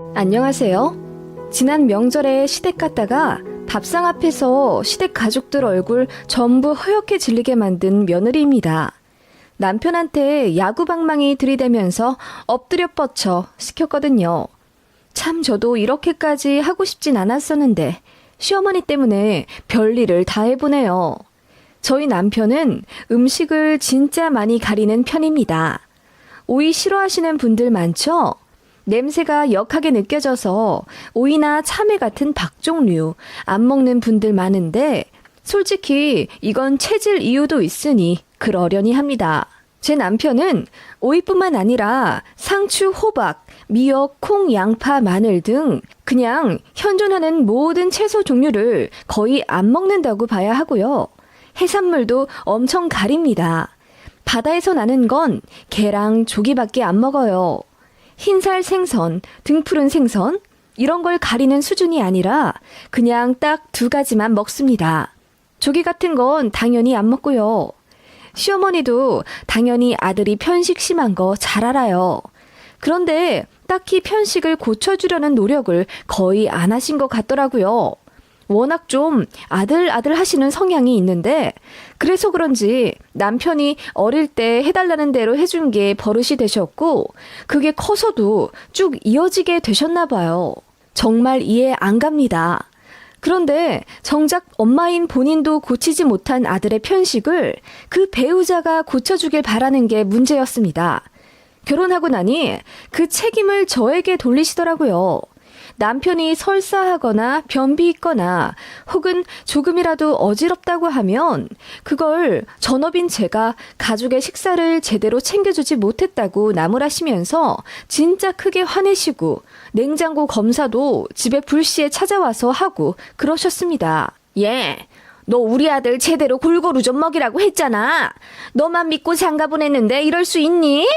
안녕하세요. 지난 명절에 시댁 갔다가 밥상 앞에서 시댁 가족들 얼굴 전부 허옇게 질리게 만든 며느리입니다. 남편한테 야구방망이 들이대면서 엎드려 뻗쳐 시켰거든요. 참 저도 이렇게까지 하고 싶진 않았었는데 시어머니 때문에 별일을 다 해보네요. 저희 남편은 음식을 진짜 많이 가리는 편입니다. 오이 싫어하시는 분들 많죠? 냄새가 역하게 느껴져서 오이나 참외 같은 박종류 안 먹는 분들 많은데 솔직히 이건 체질 이유도 있으니 그러려니 합니다. 제 남편은 오이뿐만 아니라 상추, 호박, 미역, 콩, 양파, 마늘 등 그냥 현존하는 모든 채소 종류를 거의 안 먹는다고 봐야 하고요. 해산물도 엄청 가립니다. 바다에서 나는 건 게랑 조기밖에 안 먹어요. 흰살 생선, 등푸른 생선 이런 걸 가리는 수준이 아니라 그냥 딱 2가지만 먹습니다. 조기 같은 건 당연히 안 먹고요. 시어머니도 당연히 아들이 편식 심한 거 잘 알아요. 그런데 딱히 편식을 고쳐주려는 노력을 거의 안 하신 것 같더라고요. 워낙 좀 아들 하시는 성향이 있는데 그래서 그런지 남편이 어릴 때 해달라는 대로 해준 게 버릇이 되셨고 그게 커서도 쭉 이어지게 되셨나 봐요. 정말 이해 안 갑니다. 그런데 정작 엄마인 본인도 고치지 못한 아들의 편식을 그 배우자가 고쳐주길 바라는 게 문제였습니다. 결혼하고 나니 그 책임을 저에게 돌리시더라고요. 남편이 설사하거나 변비 있거나 혹은 조금이라도 어지럽다고 하면 그걸 전업인 제가 가족의 식사를 제대로 챙겨주지 못했다고 나무라시면서 진짜 크게 화내시고 냉장고 검사도 집에 불시에 찾아와서 하고 그러셨습니다. 예, 너 우리 아들 제대로 골고루 좀 먹이라고 했잖아. 너만 믿고 장가 보냈는데 이럴 수 있니?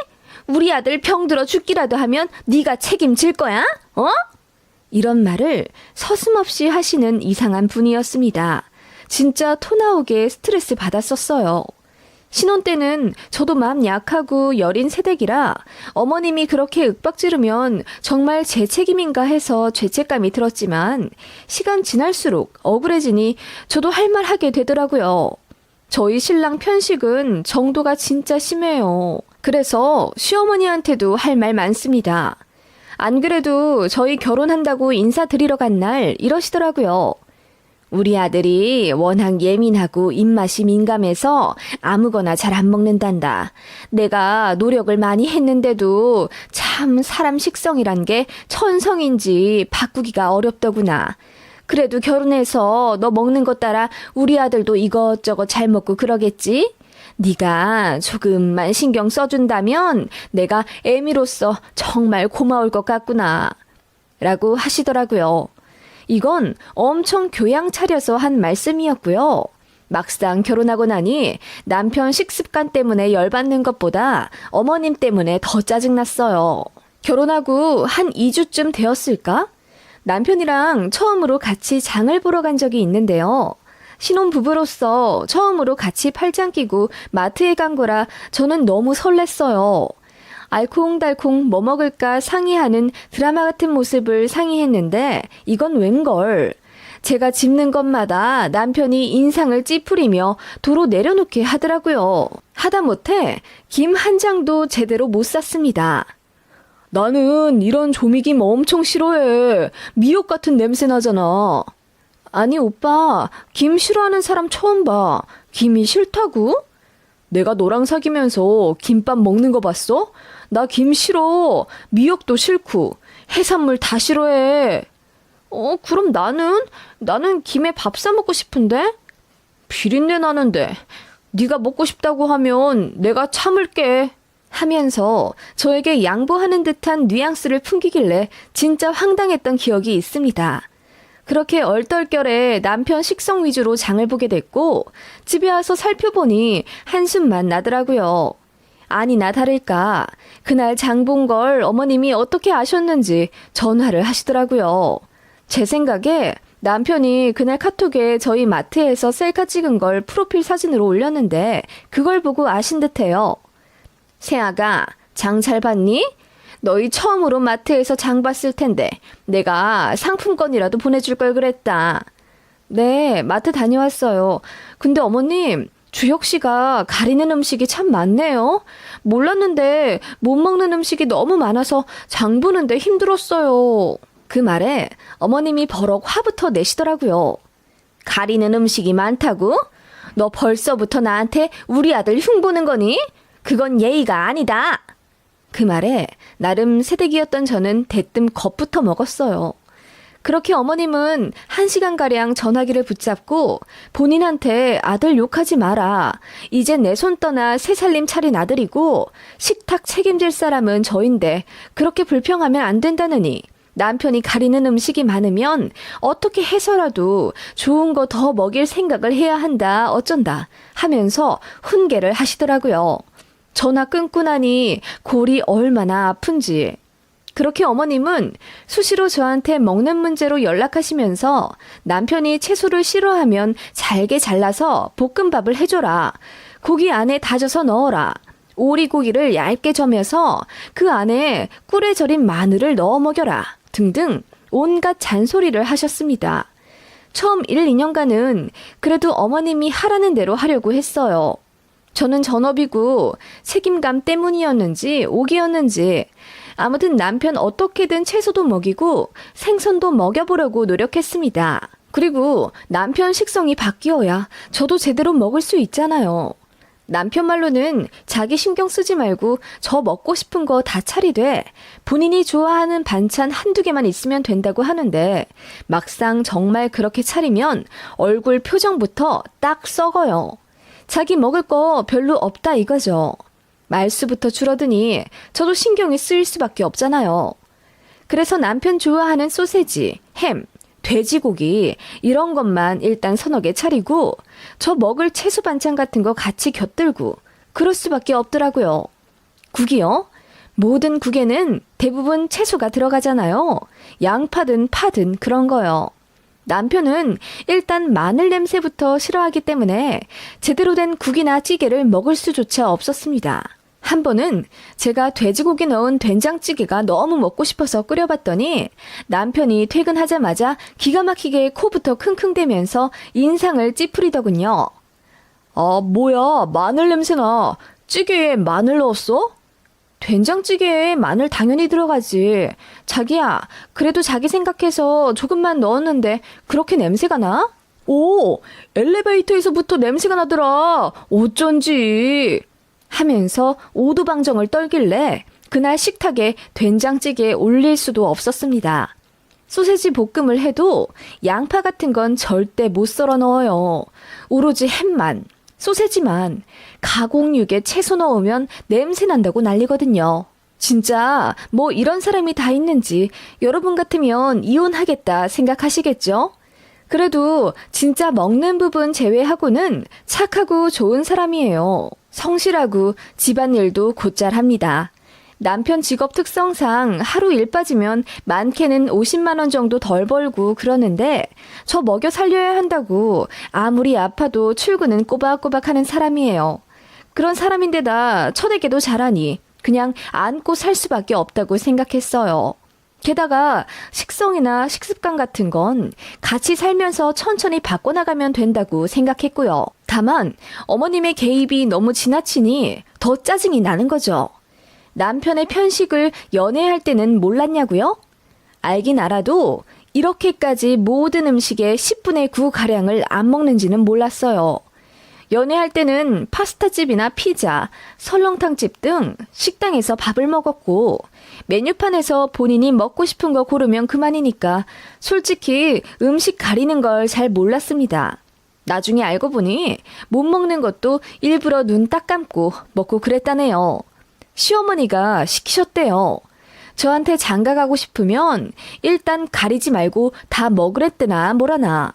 우리 아들 병들어 죽기라도 하면 네가 책임질 거야? 어? 이런 말을 서슴없이 하시는 이상한 분이었습니다. 진짜 토 나오게 스트레스 받았었어요. 신혼 때는 저도 마음 약하고 여린 새댁이라 어머님이 그렇게 윽박지르면 정말 제 책임인가 해서 죄책감이 들었지만 시간 지날수록 억울해지니 저도 할 말 하게 되더라고요. 저희 신랑 편식은 정도가 진짜 심해요. 그래서 시어머니한테도 할 말 많습니다. 안 그래도 저희 결혼한다고 인사드리러 간 날 이러시더라고요. 우리 아들이 워낙 예민하고 입맛이 민감해서 아무거나 잘 안 먹는단다. 내가 노력을 많이 했는데도 참 사람 식성이란 게 천성인지 바꾸기가 어렵더구나. 그래도 결혼해서 너 먹는 것 따라 우리 아들도 이것저것 잘 먹고 그러겠지? 네가 조금만 신경 써준다면 내가 애미로서 정말 고마울 것 같구나. 라고 하시더라고요. 이건 엄청 교양 차려서 한 말씀이었고요. 막상 결혼하고 나니 남편 식습관 때문에 열받는 것보다 어머님 때문에 더 짜증났어요. 결혼하고 한 2주쯤 되었을까? 남편이랑 처음으로 같이 장을 보러 간 적이 있는데요. 신혼부부로서 처음으로 같이 팔짱 끼고 마트에 간 거라 저는 너무 설렜어요. 알콩달콩 뭐 먹을까 상의하는 드라마 같은 모습을 상의했는데 이건 웬걸. 제가 집는 것마다 남편이 인상을 찌푸리며 도로 내려놓게 하더라고요. 하다못해 김 한 장도 제대로 못 샀습니다. 나는 이런 조미김 엄청 싫어해. 미역 같은 냄새 나잖아. 아니 오빠, 김 싫어하는 사람 처음 봐. 김이 싫다고? 내가 너랑 사귀면서 김밥 먹는 거 봤어? 나 김 싫어. 미역도 싫고 해산물 다 싫어해. 그럼 나는 김에 밥 싸 먹고 싶은데? 비린내 나는데. 네가 먹고 싶다고 하면 내가 참을게. 하면서 저에게 양보하는 듯한 뉘앙스를 풍기길래 진짜 황당했던 기억이 있습니다. 그렇게 얼떨결에 남편 식성 위주로 장을 보게 됐고 집에 와서 살펴보니 한숨만 나더라고요. 아니나 다를까 그날 장 본 걸 어머님이 어떻게 아셨는지 전화를 하시더라고요. 제 생각에 남편이 그날 카톡에 저희 마트에서 셀카 찍은 걸 프로필 사진으로 올렸는데 그걸 보고 아신 듯해요. 새아가 장 잘 봤니? 너희 처음으로 마트에서 장 봤을 텐데 내가 상품권이라도 보내줄 걸 그랬다. 네, 마트 다녀왔어요. 근데 어머님, 주혁 씨가 가리는 음식이 참 많네요. 몰랐는데 못 먹는 음식이 너무 많아서 장 보는데 힘들었어요. 그 말에 어머님이 버럭 화부터 내시더라고요. 가리는 음식이 많다고? 너 벌써부터 나한테 우리 아들 흉보는 거니? 그건 예의가 아니다. 그 말에 나름 새댁이었던 저는 대뜸 겁부터 먹었어요. 그렇게 어머님은 1시간가량 전화기를 붙잡고 본인한테 아들 욕하지 마라. 이제 내 손 떠나 새 살림 차린 아들이고 식탁 책임질 사람은 저인데 그렇게 불평하면 안 된다느니 남편이 가리는 음식이 많으면 어떻게 해서라도 좋은 거 더 먹일 생각을 해야 한다 어쩐다 하면서 훈계를 하시더라고요. 전화 끊고 나니 골이 얼마나 아픈지. 그렇게 어머님은 수시로 저한테 먹는 문제로 연락하시면서 남편이 채소를 싫어하면 잘게 잘라서 볶음밥을 해줘라. 고기 안에 다져서 넣어라. 오리고기를 얇게 점여서 그 안에 꿀에 절인 마늘을 넣어 먹여라. 등등 온갖 잔소리를 하셨습니다. 처음 1, 2년간은 그래도 어머님이 하라는 대로 하려고 했어요. 저는 전업이고 책임감 때문이었는지 오기였는지 아무튼 남편 어떻게든 채소도 먹이고 생선도 먹여보려고 노력했습니다. 그리고 남편 식성이 바뀌어야 저도 제대로 먹을 수 있잖아요. 남편 말로는 자기 신경 쓰지 말고 저 먹고 싶은 거 다 차리되 본인이 좋아하는 반찬 한두 개만 있으면 된다고 하는데 막상 정말 그렇게 차리면 얼굴 표정부터 딱 썩어요. 자기 먹을 거 별로 없다 이거죠. 말수부터 줄어드니 저도 신경이 쓰일 수밖에 없잖아요. 그래서 남편 좋아하는 소세지, 햄, 돼지고기 이런 것만 일단 서너 개 차리고 저 먹을 채소 반찬 같은 거 같이 곁들고 그럴 수밖에 없더라고요. 국이요? 모든 국에는 대부분 채소가 들어가잖아요. 양파든 파든 그런 거요. 남편은 일단 마늘 냄새부터 싫어하기 때문에 제대로 된 국이나 찌개를 먹을 수조차 없었습니다. 한 번은 제가 돼지고기 넣은 된장찌개가 너무 먹고 싶어서 끓여봤더니 남편이 퇴근하자마자 기가 막히게 코부터 킁킁대면서 인상을 찌푸리더군요. 뭐야, 마늘 냄새나. 찌개에 마늘 넣었어? 된장찌개에 마늘 당연히 들어가지. 자기야, 그래도 자기 생각해서 조금만 넣었는데 그렇게 냄새가 나? 오, 엘리베이터에서부터 냄새가 나더라. 어쩐지. 하면서 오두방정을 떨길래 그날 식탁에 된장찌개에 올릴 수도 없었습니다. 소세지 볶음을 해도 양파 같은 건 절대 못 썰어 넣어요. 오로지 햄만, 소세지만, 가공육에 채소 넣으면 냄새 난다고 난리거든요. 진짜 뭐 이런 사람이 다 있는지 여러분 같으면 이혼하겠다 생각하시겠죠? 그래도 진짜 먹는 부분 제외하고는 착하고 좋은 사람이에요. 성실하고 집안일도 곧잘 합니다. 남편 직업 특성상 하루 일 빠지면 많게는 50만 원 정도 덜 벌고 그러는데 저 먹여 살려야 한다고 아무리 아파도 출근은 꼬박꼬박 하는 사람이에요. 그런 사람인데다 처내기도 잘하니 그냥 안고 살 수밖에 없다고 생각했어요. 게다가 식성이나 식습관 같은 건 같이 살면서 천천히 바꿔나가면 된다고 생각했고요. 다만 어머님의 개입이 너무 지나치니 더 짜증이 나는 거죠. 남편의 편식을 연애할 때는 몰랐냐고요? 알긴 알아도 이렇게까지 모든 음식의 10분의 9가량을 안 먹는지는 몰랐어요. 연애할 때는 파스타집이나 피자, 설렁탕집 등 식당에서 밥을 먹었고 메뉴판에서 본인이 먹고 싶은 거 고르면 그만이니까 솔직히 음식 가리는 걸 잘 몰랐습니다. 나중에 알고 보니 못 먹는 것도 일부러 눈 딱 감고 먹고 그랬다네요. 시어머니가 시키셨대요. 저한테 장가 가고 싶으면 일단 가리지 말고 다 먹으랬더나 뭐라나.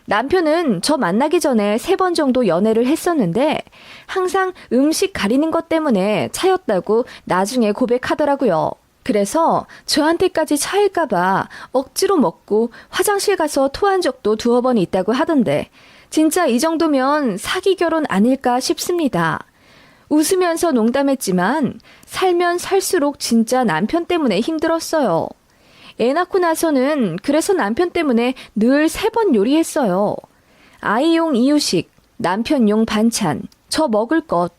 남편은 저 만나기 전에 3번 정도 연애를 했었는데 항상 음식 가리는 것 때문에 차였다고 나중에 고백하더라고요. 그래서 저한테까지 차일까봐 억지로 먹고 화장실 가서 토한 적도 2번 있다고 하던데 진짜 이 정도면 사기 결혼 아닐까 싶습니다. 웃으면서 농담했지만 살면 살수록 진짜 남편 때문에 힘들었어요. 애 낳고 나서는 그래서 남편 때문에 늘 3번 요리했어요. 아이용 이유식, 남편용 반찬, 저 먹을 것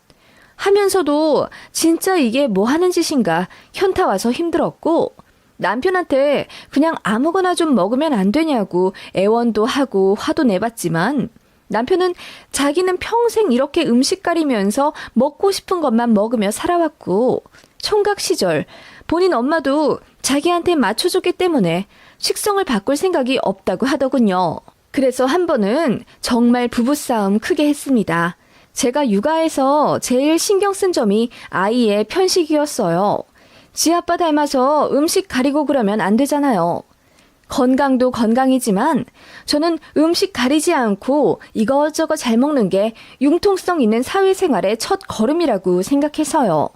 하면서도 진짜 이게 뭐 하는 짓인가 현타 와서 힘들었고, 남편한테 그냥 아무거나 좀 먹으면 안 되냐고 애원도 하고 화도 내봤지만 남편은 자기는 평생 이렇게 음식 가리면서 먹고 싶은 것만 먹으며 살아왔고, 총각 시절 본인 엄마도 자기한테 맞춰줬기 때문에 식성을 바꿀 생각이 없다고 하더군요. 그래서 한 번은 정말 부부싸움 크게 했습니다. 제가 육아에서 제일 신경 쓴 점이 아이의 편식이었어요. 지 아빠 닮아서 음식 가리고 그러면 안 되잖아요. 건강도 건강이지만 저는 음식 가리지 않고 이것저것 잘 먹는 게 융통성 있는 사회생활의 첫 걸음이라고 생각해서요.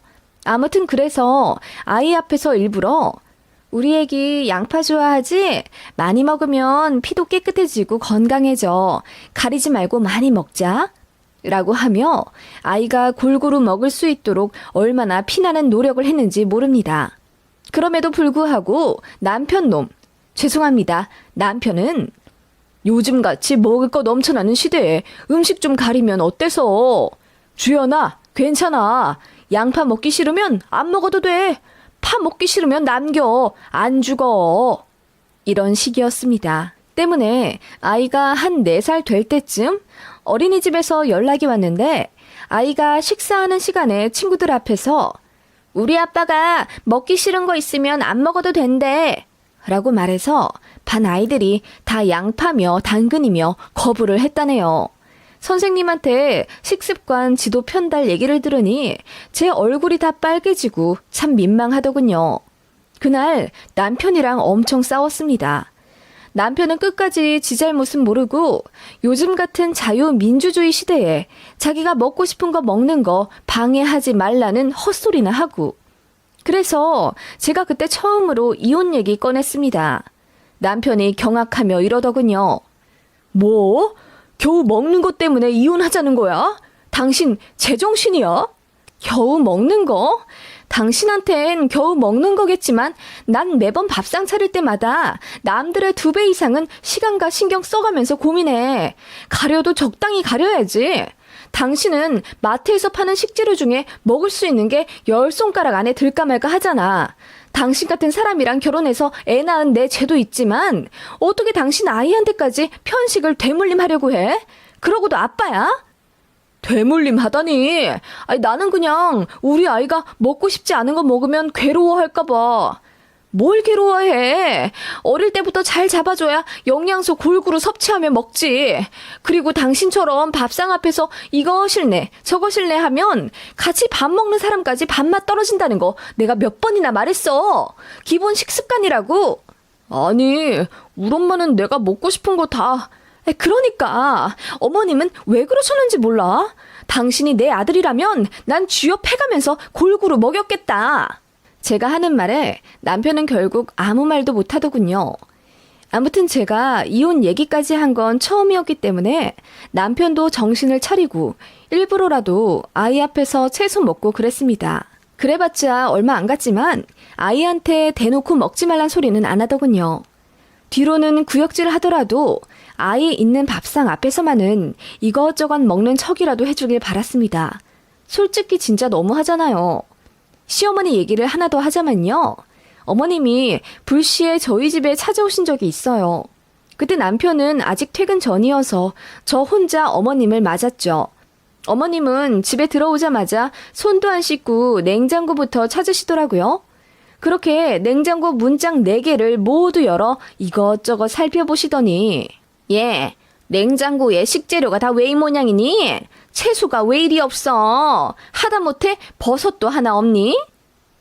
아무튼 그래서 아이 앞에서 일부러 우리 애기 양파 좋아하지? 많이 먹으면 피도 깨끗해지고 건강해져. 가리지 말고 많이 먹자. 라고 하며 아이가 골고루 먹을 수 있도록 얼마나 피나는 노력을 했는지 모릅니다. 그럼에도 불구하고 죄송합니다. 남편은 요즘같이 먹을 거 넘쳐나는 시대에 음식 좀 가리면 어때서? 주연아, 괜찮아. 양파 먹기 싫으면 안 먹어도 돼. 파 먹기 싫으면 남겨. 안 죽어. 이런 식이었습니다. 때문에 아이가 한 4살 될 때쯤 어린이집에서 연락이 왔는데 아이가 식사하는 시간에 친구들 앞에서 우리 아빠가 먹기 싫은 거 있으면 안 먹어도 된대 라고 말해서 반 아이들이 다 양파며 당근이며 거부를 했다네요. 선생님한테 식습관 지도 편달 얘기를 들으니 제 얼굴이 다 빨개지고 참 민망하더군요. 그날 남편이랑 엄청 싸웠습니다. 남편은 끝까지 지 잘못은 모르고 요즘 같은 자유민주주의 시대에 자기가 먹고 싶은 거 먹는 거 방해하지 말라는 헛소리나 하고, 그래서 제가 그때 처음으로 이혼 얘기 꺼냈습니다. 남편이 경악하며 이러더군요. 뭐? 겨우 먹는 것 때문에 이혼하자는 거야? 당신 제정신이야? 겨우 먹는 거? 당신한텐 겨우 먹는 거겠지만 난 매번 밥상 차릴 때마다 남들의 2배 이상은 시간과 신경 써가면서 고민해. 가려도 적당히 가려야지. 당신은 마트에서 파는 식재료 중에 먹을 수 있는 게 10손가락 안에 들까 말까 하잖아. 당신 같은 사람이랑 결혼해서 애 낳은 내 죄도 있지만 어떻게 당신 아이한테까지 편식을 되물림하려고 해? 그러고도 아빠야? 되물림 하다니. 아니, 나는 그냥 우리 아이가 먹고 싶지 않은 거 먹으면 괴로워할까 봐. 뭘 괴로워해? 어릴 때부터 잘 잡아줘야 영양소 골고루 섭취하며 먹지. 그리고 당신처럼 밥상 앞에서 이거 싫네 저거 싫네 하면 같이 밥 먹는 사람까지 밥맛 떨어진다는 거 내가 몇 번이나 말했어. 기본 식습관이라고. 아니, 우리 엄마는 내가 먹고 싶은 거 다... 그러니까 어머님은 왜 그러셨는지 몰라. 당신이 내 아들이라면 난 쥐업해가면서 골고루 먹였겠다. 제가 하는 말에 남편은 결국 아무 말도 못하더군요. 아무튼 제가 이혼 얘기까지 한 건 처음이었기 때문에 남편도 정신을 차리고 일부러라도 아이 앞에서 채소 먹고 그랬습니다. 그래봤자 얼마 안 갔지만 아이한테 대놓고 먹지 말란 소리는 안 하더군요. 뒤로는 구역질 하더라도 아이 있는 밥상 앞에서만은 이것저것 먹는 척이라도 해주길 바랐습니다. 솔직히 진짜 너무하잖아요. 시어머니 얘기를 하나 더 하자면요. 어머님이 불시에 저희 집에 찾아오신 적이 있어요. 그때 남편은 아직 퇴근 전이어서 저 혼자 어머님을 맞았죠. 어머님은 집에 들어오자마자 손도 안 씻고 냉장고부터 찾으시더라고요. 그렇게 냉장고 문짝 4개를 모두 열어 이것저것 살펴보시더니 예, 냉장고에 식재료가 다 왜 이 모양이니? 채소가 왜 이리 없어? 하다못해 버섯도 하나 없니?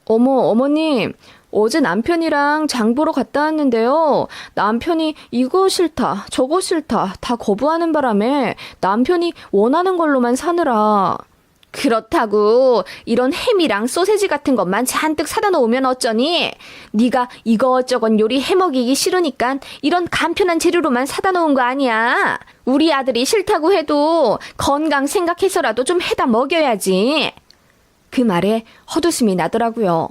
어머님, 어제 남편이랑 장 보러 갔다 왔는데요. 남편이 이거 싫다, 저거 싫다 다 거부하는 바람에 남편이 원하는 걸로만 사느라. 그렇다고 이런 햄이랑 소세지 같은 것만 잔뜩 사다 놓으면 어쩌니? 네가 이것저것 요리 해먹이기 싫으니까 이런 간편한 재료로만 사다 놓은 거 아니야? 우리 아들이 싫다고 해도 건강 생각해서라도 좀 해다 먹여야지. 그 말에 헛웃음이 나더라고요.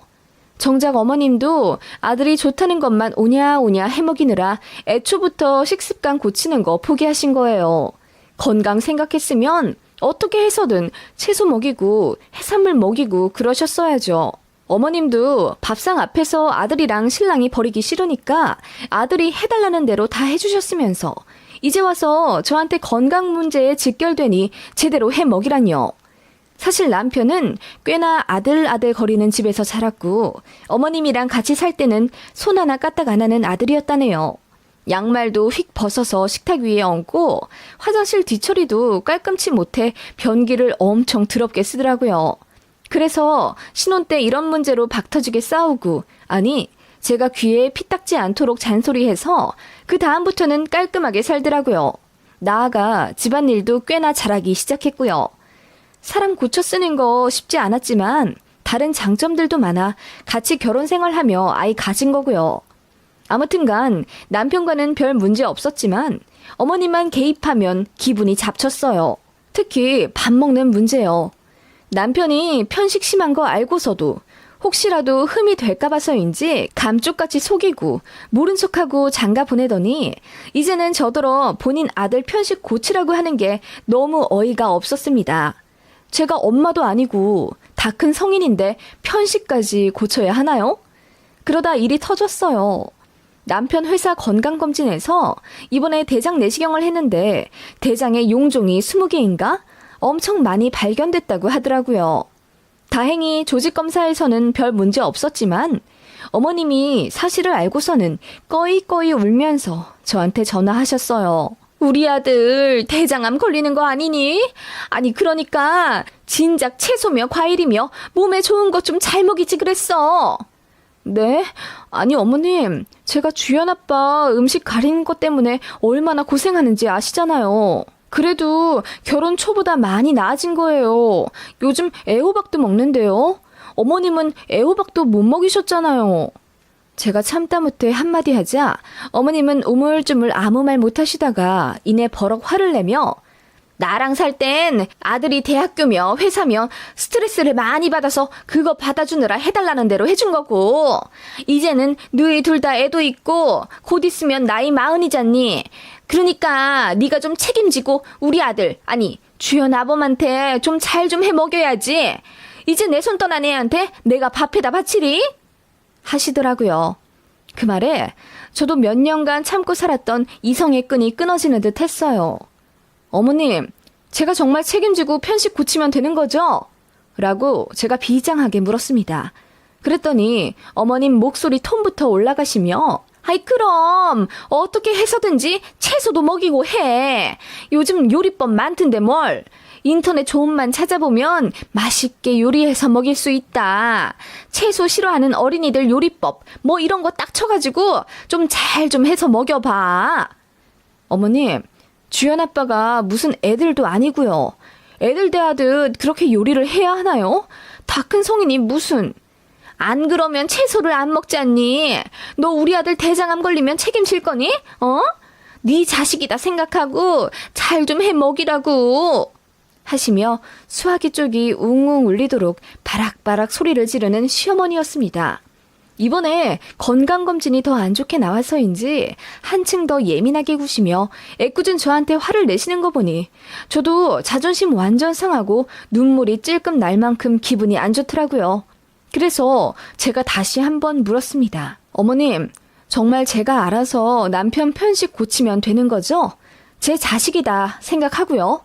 정작 어머님도 아들이 좋다는 것만 오냐오냐 해먹이느라 애초부터 식습관 고치는 거 포기하신 거예요. 건강 생각했으면 어떻게 해서든 채소 먹이고 해산물 먹이고 그러셨어야죠. 어머님도 밥상 앞에서 아들이랑 신랑이 버리기 싫으니까 아들이 해달라는 대로 다 해주셨으면서 이제 와서 저한테 건강 문제에 직결되니 제대로 해 먹이라뇨. 사실 남편은 꽤나 아들 거리는 집에서 자랐고 어머님이랑 같이 살 때는 손 하나 까딱 안 하는 아들이었다네요. 양말도 휙 벗어서 식탁 위에 얹고 화장실 뒤처리도 깔끔치 못해 변기를 엄청 더럽게 쓰더라고요. 그래서 신혼 때 이런 문제로 박터지게 싸우고 아니 제가 귀에 피 닦지 않도록 잔소리해서 그 다음부터는 깔끔하게 살더라고요. 나아가 집안일도 꽤나 잘하기 시작했고요. 사람 고쳐 쓰는 거 쉽지 않았지만 다른 장점들도 많아 같이 결혼 생활하며 아이 가진 거고요. 아무튼간 남편과는 별 문제 없었지만 어머니만 개입하면 기분이 잡쳤어요. 특히 밥 먹는 문제요. 남편이 편식 심한 거 알고서도 혹시라도 흠이 될까 봐서인지 감쪽같이 속이고 모른 척하고 장가 보내더니 이제는 저더러 본인 아들 편식 고치라고 하는 게 너무 어이가 없었습니다. 제가 엄마도 아니고 다 큰 성인인데 편식까지 고쳐야 하나요? 그러다 일이 터졌어요. 남편 회사 건강검진에서 이번에 대장 내시경을 했는데 대장에 용종이 20개인가? 엄청 많이 발견됐다고 하더라고요. 다행히 조직검사에서는 별 문제 없었지만 어머님이 사실을 알고서는 꺼이꺼이 울면서 저한테 전화하셨어요. 우리 아들 대장암 걸리는 거 아니니? 아니 그러니까 진작 채소며 과일이며 몸에 좋은 것 좀 잘 먹이지 그랬어. 네? 아니 어머님, 제가 주연 아빠 음식 가리는 것 때문에 얼마나 고생하는지 아시잖아요. 그래도 결혼 초보다 많이 나아진 거예요. 요즘 애호박도 먹는데요. 어머님은 애호박도 못 먹이셨잖아요. 제가 참다 못해 한마디 하자 어머님은 우물쭈물 아무 말 못하시다가 이내 버럭 화를 내며 나랑 살 땐 아들이 대학교며 회사며 스트레스를 많이 받아서 그거 받아주느라 해달라는 대로 해준 거고 이제는 너희 둘 다 애도 있고 곧 있으면 나이 40이잖니. 그러니까 네가 좀 책임지고 우리 아들 아니 주연 아범한테 좀 잘 좀 해 먹여야지. 이제 내 손 떠난 애한테 내가 밥해다 바치리? 하시더라고요. 그 말에 저도 몇 년간 참고 살았던 이성의 끈이 끊어지는 듯 했어요. 어머님, 제가 정말 책임지고 편식 고치면 되는 거죠? 라고 제가 비장하게 물었습니다. 그랬더니 어머님 목소리 톤부터 올라가시며 아이 그럼 어떻게 해서든지 채소도 먹이고 해. 요즘 요리법 많던데 뭘. 인터넷 조음만 찾아보면 맛있게 요리해서 먹일 수 있다. 채소 싫어하는 어린이들 요리법 뭐 이런 거 딱 쳐가지고 좀 잘 좀 해서 먹여봐. 어머님, 주연 아빠가 무슨 애들도 아니고요. 애들 대하듯 그렇게 요리를 해야 하나요? 다 큰 성인이 무슨. 안 그러면 채소를 안 먹잖니. 너 우리 아들 대장암 걸리면 책임질 거니? 네 자식이다 생각하고 잘 좀 해 먹이라고. 하시며 수화기 쪽이 웅웅 울리도록 바락바락 소리를 지르는 시어머니였습니다. 이번에 건강검진이 더 안 좋게 나와서인지 한층 더 예민하게 구시며 애꿎은 저한테 화를 내시는 거 보니 저도 자존심 완전 상하고 눈물이 찔끔 날 만큼 기분이 안 좋더라고요. 그래서 제가 다시 한번 물었습니다. 어머님, 정말 제가 알아서 남편 편식 고치면 되는 거죠? 제 자식이다 생각하고요.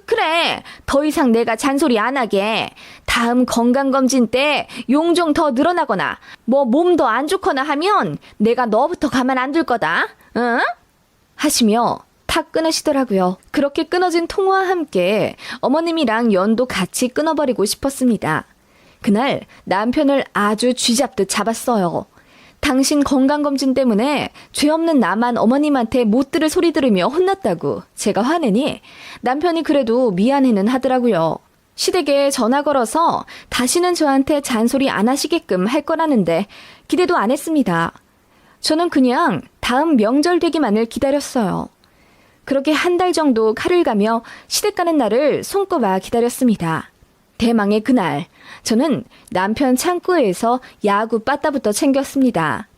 그래. 더 이상 내가 잔소리 안 하게. 다음 건강검진 때 용종 더 늘어나거나 뭐 몸 더 안 좋거나 하면 내가 너부터 가만 안 둘 거다. 응? 하시며 탁 끊으시더라고요. 그렇게 끊어진 통화와 함께 어머님이랑 연도 같이 끊어버리고 싶었습니다. 그날 남편을 아주 쥐잡듯 잡았어요. 당신 건강검진 때문에 죄 없는 나만 어머님한테 못 들을 소리 들으며 혼났다고 제가 화내니 남편이 그래도 미안해는 하더라고요. 시댁에 전화 걸어서 다시는 저한테 잔소리 안 하시게끔 할 거라는데 기대도 안 했습니다. 저는 그냥 다음 명절 되기만을 기다렸어요. 그렇게 한 달 정도 칼을 가며 시댁 가는 날을 손꼽아 기다렸습니다. 대망의 그날, 저는 남편 창고에서 야구 빠따부터 챙겼습니다.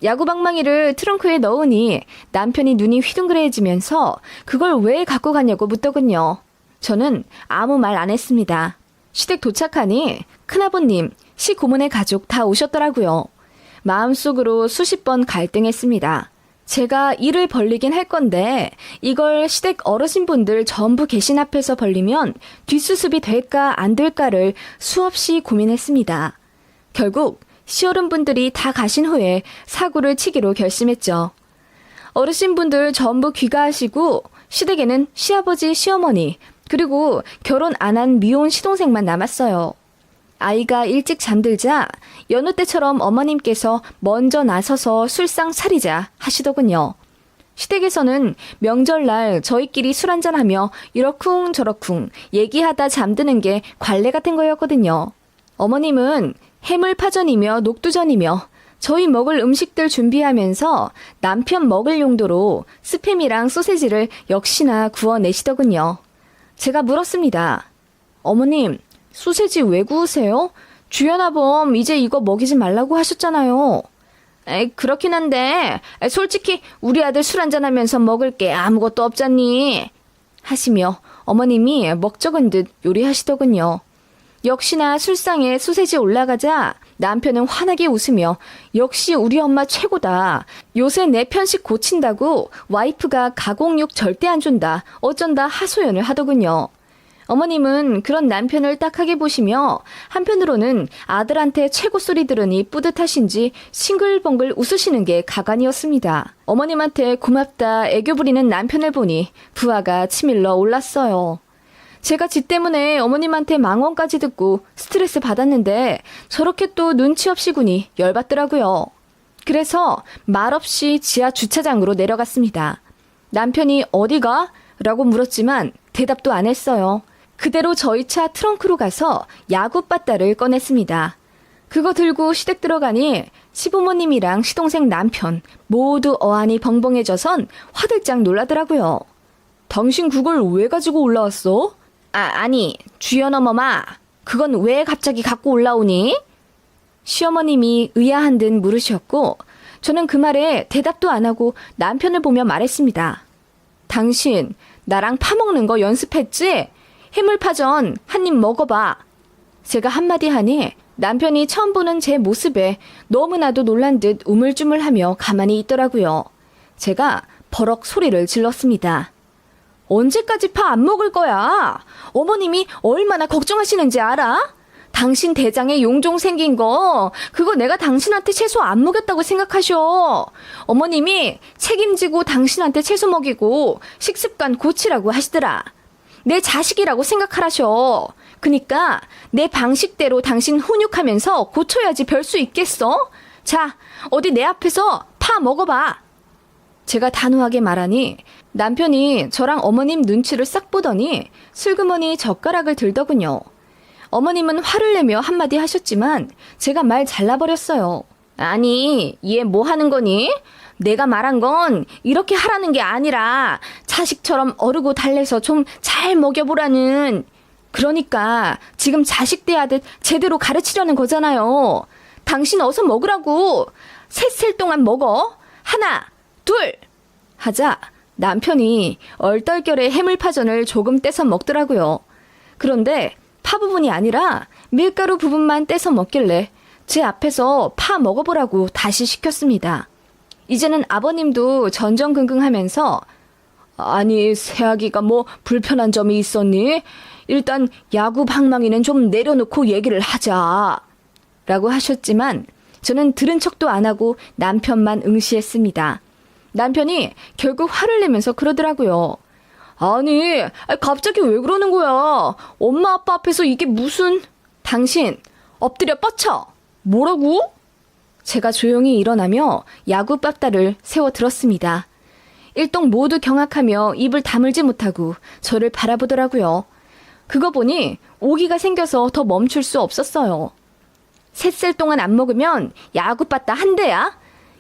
야구 방망이를 트렁크에 넣으니 남편이 눈이 휘둥그레지면서 그걸 왜 갖고 가냐고 묻더군요. 저는 아무 말 안 했습니다. 시댁 도착하니 큰아버님, 시고모네 가족 다 오셨더라고요. 마음속으로 수십 번 갈등했습니다. 제가 일을 벌리긴 할 건데 이걸 시댁 어르신분들 전부 계신 앞에서 벌리면 뒷수습이 될까 안 될까를 수없이 고민했습니다. 결국 시어른분들이 다 가신 후에 사고를 치기로 결심했죠. 어르신분들 전부 귀가하시고 시댁에는 시아버지, 시어머니, 그리고 결혼 안 한 미혼 시동생만 남았어요. 아이가 일찍 잠들자 여느 때처럼 어머님께서 먼저 나서서 술상 차리자 하시더군요. 시댁에서는 명절날 저희끼리 술 한잔하며 이러쿵저러쿵 얘기하다 잠드는 게 관례 같은 거였거든요. 어머님은 해물파전이며 녹두전이며 저희 먹을 음식들 준비하면서 남편 먹을 용도로 스팸이랑 소세지를 역시나 구워내시더군요. 제가 물었습니다. 어머님, 소세지 왜 구우세요? 주연아범 이제 이거 먹이지 말라고 하셨잖아요. 그렇긴 한데 솔직히 우리 아들 술 한잔하면서 먹을 게 아무것도 없잖니 하시며 어머님이 먹적은 듯 요리하시더군요. 역시나 술상에 소세지 올라가자 남편은 환하게 웃으며 역시 우리 엄마 최고다. 요새 내 편식 고친다고 와이프가 가공육 절대 안 준다. 어쩐다 하소연을 하더군요. 어머님은 그런 남편을 딱하게 보시며 한편으로는 아들한테 최고 소리 들으니 뿌듯하신지 싱글벙글 웃으시는 게 가관이었습니다. 어머님한테 고맙다 애교 부리는 남편을 보니 부하가 치밀러 올랐어요. 제가 지 때문에 어머님한테 망언까지 듣고 스트레스 받았는데 저렇게 또 눈치 없이 구니 열받더라고요. 그래서 말없이 지하 주차장으로 내려갔습니다. 남편이 어디가? 라고 물었지만 대답도 안 했어요. 그대로 저희 차 트렁크로 가서 야구 빠따를 꺼냈습니다. 그거 들고 시댁 들어가니 시부모님이랑 시동생 남편 모두 어안이 벙벙해져선 화들짝 놀라더라고요. 당신 그걸 왜 가지고 올라왔어? 아니, 주연어머마, 그건 왜 갑자기 갖고 올라오니? 시어머님이 의아한 듯 물으셨고 저는 그 말에 대답도 안 하고 남편을 보며 말했습니다. 당신 나랑 파먹는 거 연습했지? 해물파전 한 입 먹어봐. 제가 한마디 하니 남편이 처음 보는 제 모습에 너무나도 놀란 듯 우물쭈물하며 가만히 있더라고요. 제가 버럭 소리를 질렀습니다. 언제까지 파 안 먹을 거야? 어머님이 얼마나 걱정하시는지 알아? 당신 대장에 용종 생긴 거 그거 내가 당신한테 채소 안 먹였다고 생각하셔. 어머님이 책임지고 당신한테 채소 먹이고 식습관 고치라고 하시더라. 내 자식이라고 생각하라셔. 그니까 내 방식대로 당신 훈육하면서 고쳐야지 별 수 있겠어? 자, 어디 내 앞에서 파 먹어봐. 제가 단호하게 말하니 남편이 저랑 어머님 눈치를 싹 보더니 슬그머니 젓가락을 들더군요. 어머님은 화를 내며 한마디 하셨지만 제가 말 잘라버렸어요. 아니, 얘 뭐 하는 거니? 내가 말한 건 이렇게 하라는 게 아니라 자식처럼 어르고 달래서 좀 잘 먹여보라는. 그러니까 지금 자식 대하듯 제대로 가르치려는 거잖아요. 당신 어서 먹으라고. 셋셀 동안 먹어. 하나, 둘 하자 남편이 얼떨결에 해물파전을 조금 떼서 먹더라고요. 그런데 파 부분이 아니라 밀가루 부분만 떼서 먹길래 제 앞에서 파 먹어보라고 다시 시켰습니다. 이제는 아버님도 전전긍긍하면서 아니 새아기가 뭐 불편한 점이 있었니? 일단 야구 방망이는 좀 내려놓고 얘기를 하자 라고 하셨지만 저는 들은 척도 안 하고 남편만 응시했습니다. 남편이 결국 화를 내면서 그러더라고요. 아니, 갑자기 왜 그러는 거야? 엄마 아빠 앞에서 이게 무슨... 당신 엎드려 뻗쳐. 뭐라고? 제가 조용히 일어나며 야구 빠따를 세워 들었습니다. 일동 모두 경악하며 입을 다물지 못하고 저를 바라보더라고요. 그거 보니 오기가 생겨서 더 멈출 수 없었어요. 셋셀 동안 안 먹으면 야구 빠따 한 대야?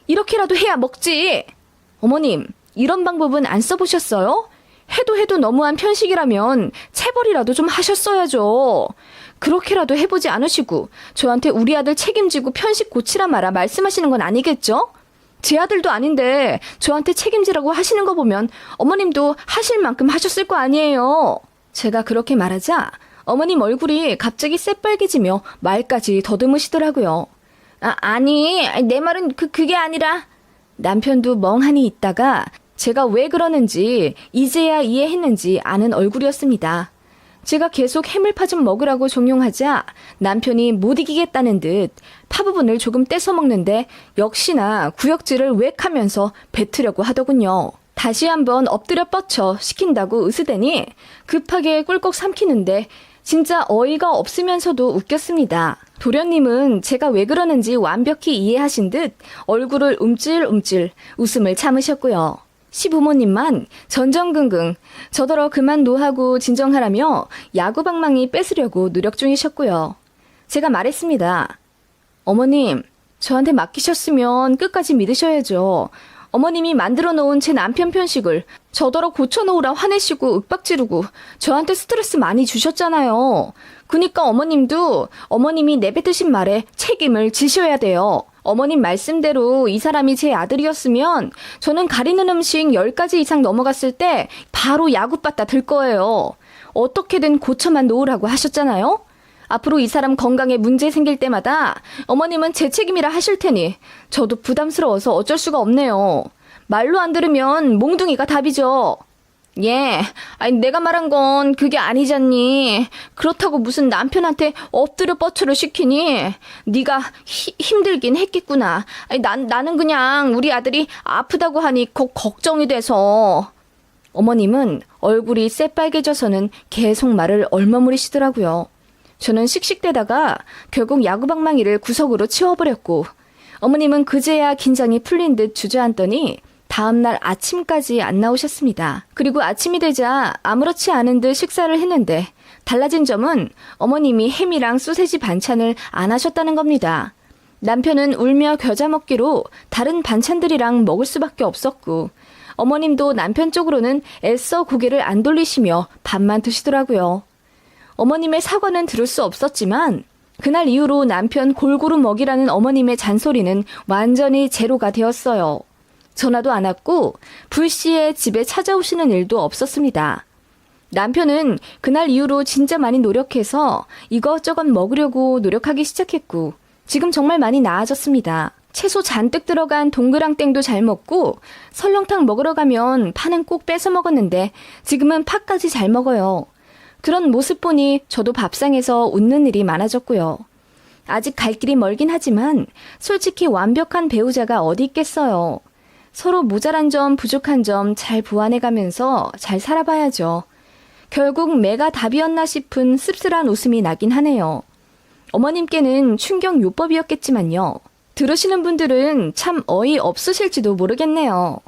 이렇게라도 해야 먹지. 어머님, 이런 방법은 안 써보셨어요? 해도 너무한 편식이라면 체벌이라도 좀 하셨어야죠. 그렇게라도 해보지 않으시고 저한테 우리 아들 책임지고 편식 고치라 마라 말씀하시는 건 아니겠죠? 제 아들도 아닌데 저한테 책임지라고 하시는 거 보면 어머님도 하실 만큼 하셨을 거 아니에요. 제가 그렇게 말하자 어머님 얼굴이 갑자기 새빨개지며 말까지 더듬으시더라고요. 아니, 내 말은 그게 아니라. 남편도 멍하니 있다가 제가 왜 그러는지 이제야 이해했는지 아는 얼굴이었습니다. 제가 계속 해물파 좀 먹으라고 종용하자 남편이 못 이기겠다는 듯 파 부분을 조금 떼서 먹는데 역시나 구역질을 웩 하면서 뱉으려고 하더군요. 다시 한번 엎드려 뻗쳐 시킨다고 으스대니 급하게 꿀꺽 삼키는데 진짜 어이가 없으면서도 웃겼습니다. 도련님은 제가 왜 그러는지 완벽히 이해하신 듯 얼굴을 움찔움찔 웃음을 참으셨고요. 시부모님만 전전긍긍 저더러 그만 노하고 진정하라며 야구방망이 뺏으려고 노력 중이셨고요. 제가 말했습니다. 어머님, 저한테 맡기셨으면 끝까지 믿으셔야죠. 어머님이 만들어 놓은 제 남편 편식을 저더러 고쳐놓으라 화내시고 윽박지르고 저한테 스트레스 많이 주셨잖아요. 그니까 어머님도 어머님이 내뱉으신 말에 책임을 지셔야 돼요. 어머님 말씀대로 이 사람이 제 아들이었으면 저는 가리는 음식 10가지 이상 넘어갔을 때 바로 야구바따 들 거예요. 어떻게든 고쳐만 놓으라고 하셨잖아요. 앞으로 이 사람 건강에 문제 생길 때마다 어머님은 제 책임이라 하실 테니 저도 부담스러워서 어쩔 수가 없네요. 말로 안 들으면 몽둥이가 답이죠. 예, 아니 내가 말한 건 그게 아니잖니. 그렇다고 무슨 남편한테 엎드려 뻗쳐를 시키니? 네가 힘들긴 했겠구나. 아니 나는 그냥 우리 아들이 아프다고 하니 걱정이 돼서. 어머님은 얼굴이 새빨개져서는 계속 말을 얼머무리시더라고요. 저는 씩씩대다가 결국 야구방망이를 구석으로 치워버렸고 어머님은 그제야 긴장이 풀린 듯 주저앉더니 다음날 아침까지 안 나오셨습니다. 그리고 아침이 되자 아무렇지 않은 듯 식사를 했는데 달라진 점은 어머님이 햄이랑 소세지 반찬을 안 하셨다는 겁니다. 남편은 울며 겨자 먹기로 다른 반찬들이랑 먹을 수밖에 없었고 어머님도 남편 쪽으로는 애써 고개를 안 돌리시며 밥만 드시더라고요. 어머님의 사과는 들을 수 없었지만 그날 이후로 남편 골고루 먹이라는 어머님의 잔소리는 완전히 제로가 되었어요. 전화도 안 왔고 불시에 집에 찾아오시는 일도 없었습니다. 남편은 그날 이후로 진짜 많이 노력해서 이것저것 먹으려고 노력하기 시작했고 지금 정말 많이 나아졌습니다. 채소 잔뜩 들어간 동그랑땡도 잘 먹고 설렁탕 먹으러 가면 파는 꼭 뺏어 먹었는데 지금은 파까지 잘 먹어요. 그런 모습 보니 저도 밥상에서 웃는 일이 많아졌고요. 아직 갈 길이 멀긴 하지만 솔직히 완벽한 배우자가 어디 있겠어요. 서로 모자란 점, 부족한 점 잘 보완해가면서 잘 살아봐야죠. 결국 매가 답이었나 싶은 씁쓸한 웃음이 나긴 하네요. 어머님께는 충격 요법이었겠지만요. 들으시는 분들은 참 어이없으실지도 모르겠네요.